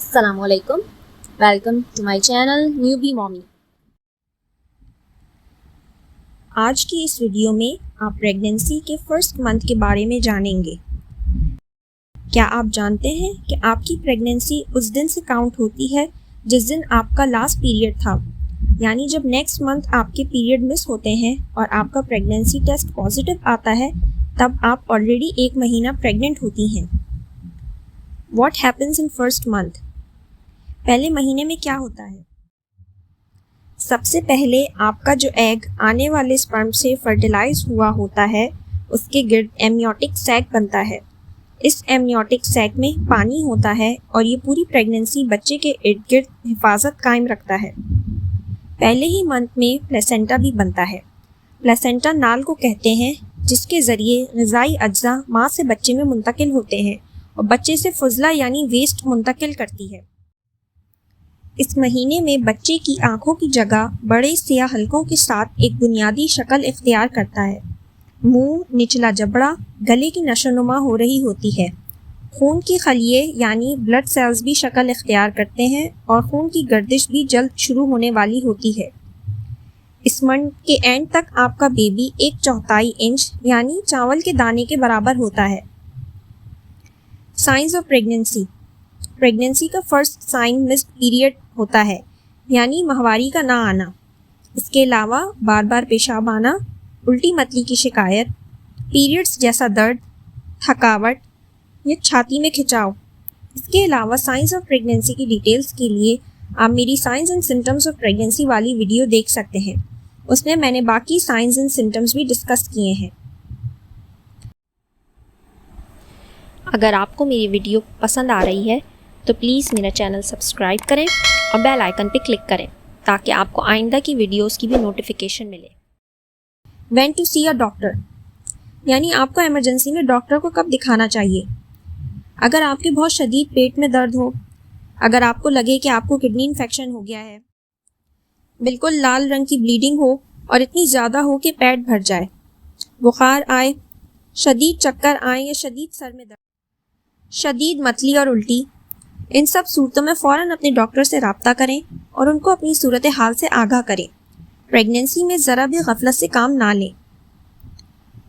अस्सलामुअलैकुम, welcome to my channel newbie mommy. आज की इस वीडियो में आप प्रेगनेंसी के फर्स्ट मंथ के बारे में जानेंगे। क्या आप जानते हैं कि आपकी प्रेगनेंसी उस दिन से काउंट होती है जिस दिन आपका लास्ट पीरियड था, यानी जब नेक्स्ट मंथ आपके पीरियड मिस होते हैं और आपका प्रेगनेंसी टेस्ट पॉजिटिव आता है तब आप ऑलरेडी 1 महीना प्रेग्नेंट होती हैं। What happens in first month? पहले महीने में क्या होता है? सबसे पहले आपका जो एग आने वाले स्पर्म से फर्टिलाइज हुआ होता है उसके गिर्द एमनियोटिक सैक बनता है। इस एमनियोटिक सैक में पानी होता है और ये पूरी प्रेगनेंसी बच्चे के इर्द गिर्द हिफाजत कायम रखता है। पहले ही मंथ में प्लेसेंटा भी बनता है। प्लेसेंटा नाल को कहते हैं जिसके ज़रिए ग़िज़ाई अज्जा माँ से बच्चे में मुंतकिल होते हैं और बच्चे से फुजला यानी वेस्ट मुंतकिल करती है। इस महीने में बच्चे की आंखों की जगह बड़े सियाह हलकों के साथ एक बुनियादी शक्ल इख्तियार करता है। मुंह, निचला जबड़ा, गले की नशोनुमा हो रही होती है। खून की खलिए यानी ब्लड सेल्स भी शक्ल इख्तियार करते हैं और खून की गर्दिश भी जल्द शुरू होने वाली होती है। इस मंथ के एंड तक आपका बेबी 1/4 इंच यानी चावल के दाने के बराबर होता है। Science of pregnancy. प्रेगनेंसी का फर्स्ट साइन मिस्ड पीरियड होता है, यानी माहवारी का ना आना। इसके अलावा बार बार पेशाब आना, उल्टी मतली की शिकायत, पीरियड्स जैसा दर्द, थकावट या छाती में खिंचाव। इसके अलावा साइंस ऑफ प्रेगनेंसी की डिटेल्स के लिए आप मेरी science and symptoms of pregnancy वाली वीडियो देख सकते हैं। उसमें मैंने बाकी साइंस एंड सिम्टम्स भी डिस्कस किए हैं। अगर आपको मेरी वीडियो पसंद आ रही है तो प्लीज़ मेरा चैनल सब्सक्राइब करें और बेल आइकन पे क्लिक करें ताकि आपको आइंदा की वीडियोस की भी नोटिफिकेशन मिले। When to see a doctor, यानी आपको इमरजेंसी में डॉक्टर को कब दिखाना चाहिए? अगर आपके बहुत शदीद पेट में दर्द हो, अगर आपको लगे कि आपको किडनी इन्फेक्शन हो गया है, बिल्कुल लाल रंग की ब्लीडिंग हो और इतनी ज़्यादा हो कि पेट भर जाए, बुखार आए, शदीद चक्कर आए या शदीद सर में दर्द, शदीद मतली और उल्टी, इन सब सूरतों में फ़ौरन अपने डॉक्टर से रब्ता करें और उनको अपनी सूरत हाल से आगाह करें। प्रेगनेंसी में ज़रा भी गफलत से काम ना लें।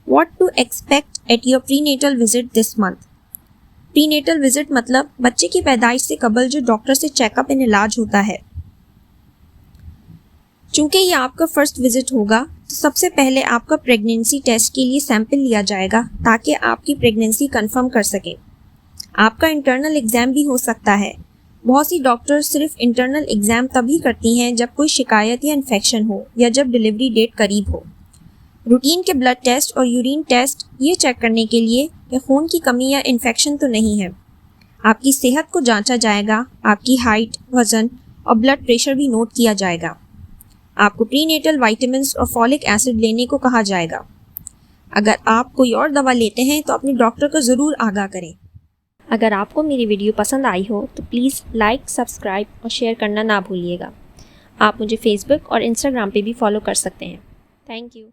What to expect at your prenatal visit this month? Prenatal visit मतलब बच्चे की पैदाइश से कबल जो डॉक्टर से चेकअप एंड इलाज होता है। चूँकि ये आपका फर्स्ट विजिट होगा तो सबसे पहले आपका प्रेगनेंसी टेस्ट के लिए सैंपल लिया जाएगा ताकि आपकी प्रेगनेंसी कंफर्म कर सकें। आपका इंटरनल एग्ज़ाम भी हो सकता है। बहुत सी डॉक्टर सिर्फ इंटरनल एग्ज़ाम तभी करती हैं जब कोई शिकायत या इन्फेक्शन हो या जब डिलीवरी डेट करीब हो। रूटीन के ब्लड टेस्ट और यूरिन टेस्ट ये चेक करने के लिए कि खून की कमी या इन्फेक्शन तो नहीं है। आपकी सेहत को जांचा जाएगा, आपकी हाइट, वज़न और ब्लड प्रेशर भी नोट किया जाएगा। आपको प्रीनेटल वाइटामिन्स और फॉलिक एसिड लेने को कहा जाएगा। अगर आप कोई और दवा लेते हैं तो अपने डॉक्टर को ज़रूर आगाह करें। अगर आपको मेरी वीडियो पसंद आई हो तो प्लीज़ लाइक, सब्सक्राइब और शेयर करना ना भूलिएगा। आप मुझे फेसबुक और इंस्टाग्राम पे भी फॉलो कर सकते हैं। Thank you.